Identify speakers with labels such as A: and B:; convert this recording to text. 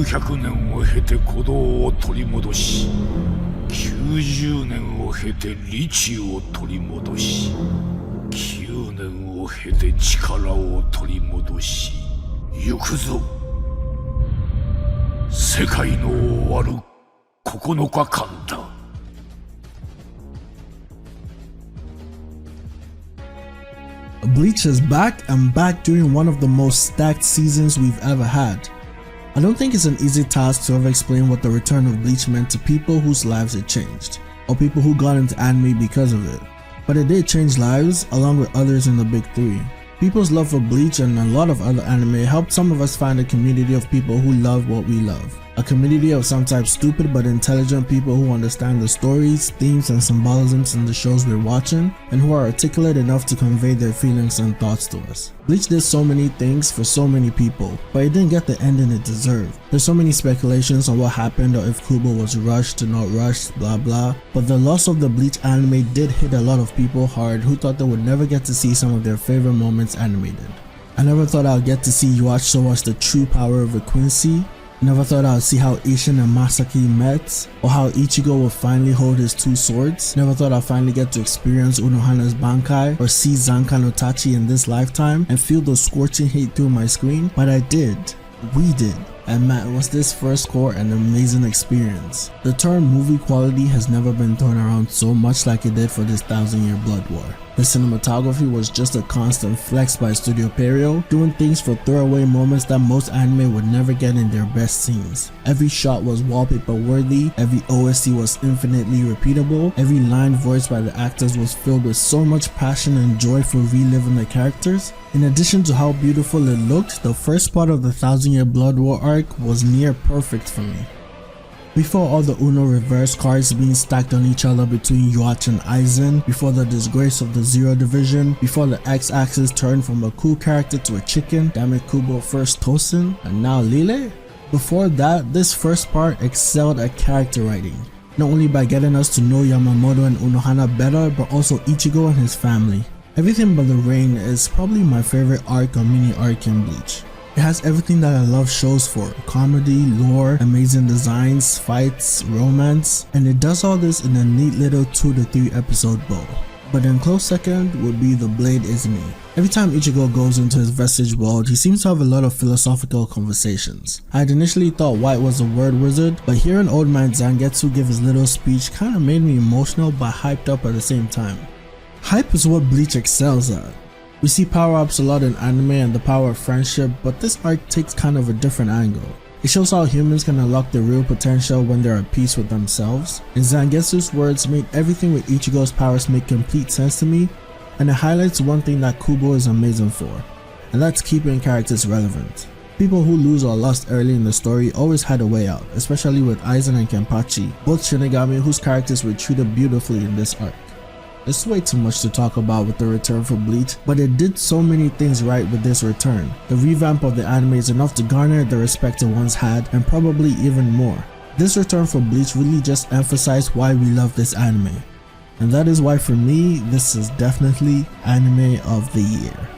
A: 900年を経て鼓動を取り戻し、90年を経て理智を取り戻し、9年を経て力を取り戻し、行くぞ。世界の終わる9日間だ。
B: Bleach is back and back during one of the most stacked seasons we've ever had. I don't think it's an easy task to ever explain what the return of Bleach meant to people whose lives it changed, or people who got into anime because of it. But it did change lives, along with others in the big three. People's love for Bleach and a lot of other anime helped some of us find a community of people who love what we love. A community of sometimes stupid but intelligent people who understand the stories, themes, and symbolisms in the shows we're watching, and who are articulate enough to convey their feelings and thoughts to us. Bleach did so many things for so many people, but it didn't get the ending it deserved. There's so many speculations on what happened or if Kubo was rushed or not rushed, blah blah, but the loss of the Bleach anime did hit a lot of people hard who thought they would never get to see some of their favorite moments animated. I never thought I'd get to see Yuach show us the true power of a Quincy. Never thought I'd see how Ishin and Masaki met, or how Ichigo would finally hold his two swords. Never thought I'd finally get to experience Unohana's Bankai or see Zanka no Tachi in this lifetime and feel the scorching heat through my screen, but I did. We did. And man, was this first core an amazing experience. The term movie quality has never been thrown around so much like it did for this 1000-year Blood War. The cinematography was just a constant flex by Studio Perio, doing things for throwaway moments that most anime would never get in their best scenes. Every shot was wallpaper worthy, every OST was infinitely repeatable, every line voiced by the actors was filled with so much passion and joy for reliving the characters. In addition to how beautiful it looked, the first part of the 1000-year Blood War arc was near perfect for me. Before all the Uno reverse cards being stacked on each other between Yuach and Aizen, before the disgrace of the Zero Division, before the X-axis turned from a cool character to a chicken, damn it Kubo first Tosin, and now Lile? Before that, this first part excelled at character writing, not only by getting us to know Yamamoto and Unohana better, but also Ichigo and his family. Everything But the Rain is probably my favorite arc or mini arc in Bleach. It has everything that I love shows for: comedy, lore, amazing designs, fights, romance, and it does all this in a neat little 2 to 3 episode bow. But in close second would be The Blade Is Me. Every time Ichigo goes into his vestige world, he seems to have a lot of philosophical conversations. I had initially thought White was a word wizard, but hearing old man Zangetsu give his little speech kinda made me emotional but hyped up at the same time. Hype is what Bleach excels at. We see power-ups a lot in anime and the power of friendship, but this arc takes kind of a different angle. It shows how humans can unlock their real potential when they're at peace with themselves. And Zangetsu's words made everything with Ichigo's powers make complete sense to me, and it highlights one thing that Kubo is amazing for, and that's keeping characters relevant. People who lose or lost early in the story always had a way out, especially with Aizen and Kenpachi, both Shinigami whose characters were treated beautifully in this arc. It's way too much to talk about with the return for Bleach, but it did so many things right with this return. The revamp of the anime is enough to garner the respect it once had, and probably even more. This return for Bleach really just emphasized why we love this anime. And that is why for me, this is definitely Anime of the Year.